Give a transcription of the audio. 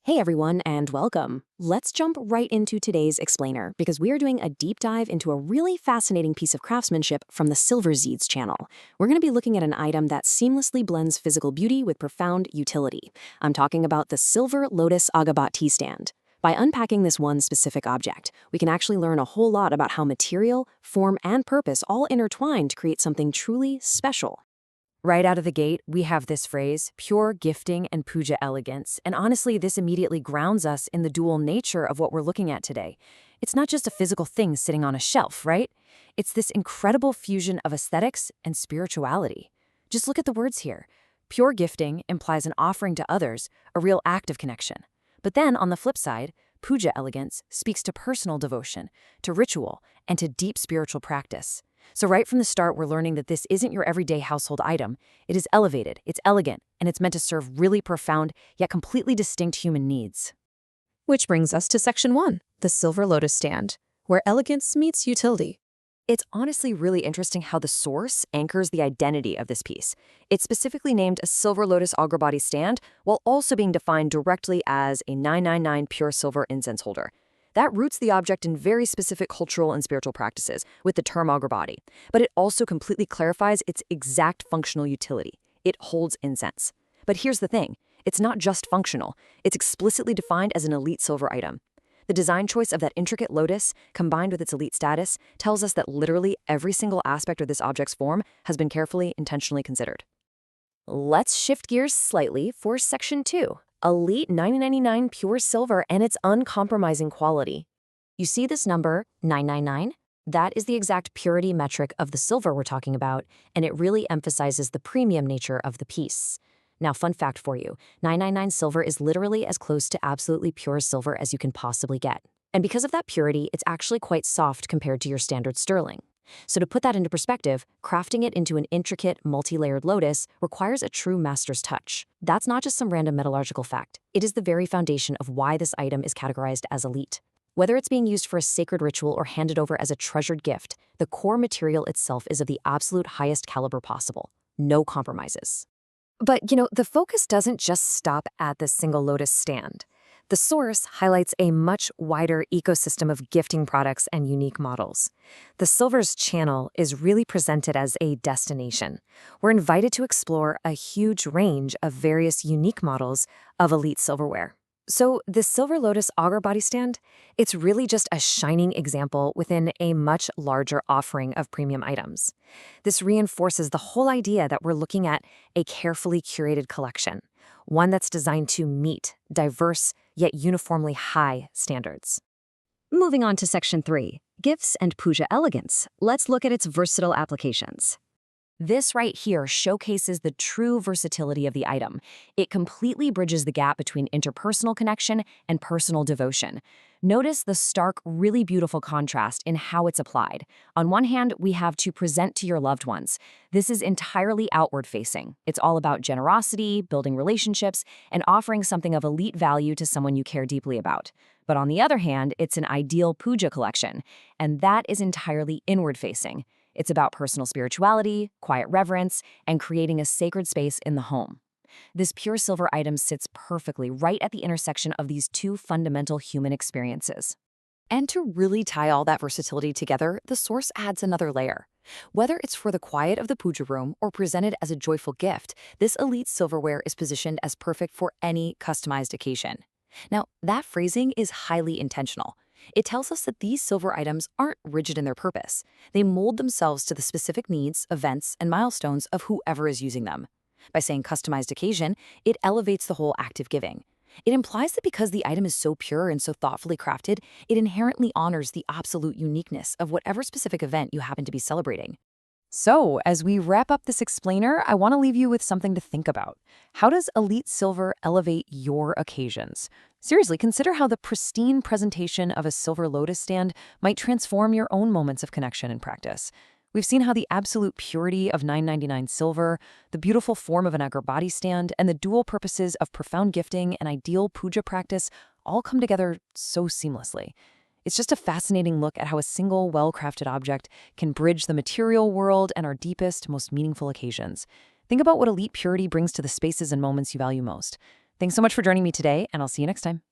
Hey everyone, and welcome. Let's jump right into today's explainer because we are doing a deep dive into a really fascinating piece of craftsmanship from the Silverzz channel. We're going to be looking at an item that seamlessly blends physical beauty with profound utility. I'm talking about the silver Lotus Agarbatti stand. By unpacking this one specific object, we can actually learn a whole lot about how material, form, and purpose all intertwine to create something truly special. Right out of the gate, we have this phrase, pure gifting and pooja elegance, and honestly, this immediately grounds us in the dual nature of what we're looking at today. It's not just a physical thing sitting on a shelf, right? It's this incredible fusion of aesthetics and spirituality. Just look at the words here. Pure gifting implies an offering to others, a real act of connection. But then, on the flip side, pooja elegance speaks to personal devotion, to ritual, and to deep spiritual practice. So right from the start, we're learning that this isn't your everyday household item. It is elevated, it's elegant, and it's meant to serve really profound, yet completely distinct human needs. Which brings us to Section 1, the Silver Lotus Stand, where elegance meets utility. It's honestly really interesting how the source anchors the identity of this piece. It's specifically named a Silver Lotus Agarbatti stand, while also being defined directly as a 999 pure silver incense holder. That roots the object in very specific cultural and spiritual practices with the term Agarbatti, but it also completely clarifies its exact functional utility. It holds incense. But here's the thing, it's not just functional, it's explicitly defined as an elite silver item. The design choice of that intricate lotus, combined with its elite status, tells us that literally every single aspect of this object's form has been carefully, intentionally considered. Let's shift gears slightly for Section 2. Elite 999 pure silver and its uncompromising quality. You see this number, 999? That is the exact purity metric of the silver we're talking about, and it really emphasizes the premium nature of the piece. Now, fun fact for you, 999 silver is literally as close to absolutely pure silver as you can possibly get. And because of that purity, it's actually quite soft compared to your standard sterling. So to put that into perspective, crafting it into an intricate, multi-layered lotus requires a true master's touch. That's not just some random metallurgical fact. It is the very foundation of why this item is categorized as elite. Whether it's being used for a sacred ritual or handed over as a treasured gift, the core material itself is of the absolute highest caliber possible. No compromises. But, the focus doesn't just stop at the single lotus stand. The source highlights a much wider ecosystem of gifting products and unique models. The Silverzz channel is really presented as a destination. We're invited to explore a huge range of various unique models of elite silverware. So the Silver Lotus Agarbatti stand, it's really just a shining example within a much larger offering of premium items. This reinforces the whole idea that we're looking at a carefully curated collection, one that's designed to meet diverse yet uniformly high standards. Moving on to Section 3, Gifts and Pooja Elegance. Let's look at its versatile applications. This right here showcases the true versatility of the item. It completely bridges the gap between interpersonal connection and personal devotion. Notice the stark, really beautiful contrast in how it's applied. On one hand, we have to present to your loved ones. This is entirely outward-facing. It's all about generosity, building relationships, and offering something of elite value to someone you care deeply about. But on the other hand, it's an ideal puja collection, and that is entirely inward-facing. It's about personal spirituality, quiet reverence, and creating a sacred space in the home. This pure silver item sits perfectly right at the intersection of these two fundamental human experiences. And to really tie all that versatility together, the source adds another layer. Whether it's for the quiet of the puja room or presented as a joyful gift, this elite silverware is positioned as perfect for any customized occasion. Now, that phrasing is highly intentional. It tells us that these silver items aren't rigid in their purpose. They mold themselves to the specific needs, events, and milestones of whoever is using them. By saying customized occasion, it elevates the whole act of giving. It implies that because the item is so pure and so thoughtfully crafted, it inherently honors the absolute uniqueness of whatever specific event you happen to be celebrating. So, as we wrap up this explainer, I want to leave you with something to think about. How does elite silver elevate your occasions? Seriously, consider how the pristine presentation of a silver lotus stand might transform your own moments of connection and practice. We've seen how the absolute purity of 999 silver, the beautiful form of an Agarbatti stand, and the dual purposes of profound gifting and ideal puja practice all come together so seamlessly. It's just a fascinating look at how a single, well-crafted object can bridge the material world and our deepest, most meaningful occasions. Think about what elite purity brings to the spaces and moments you value most. Thanks so much for joining me today, and I'll see you next time.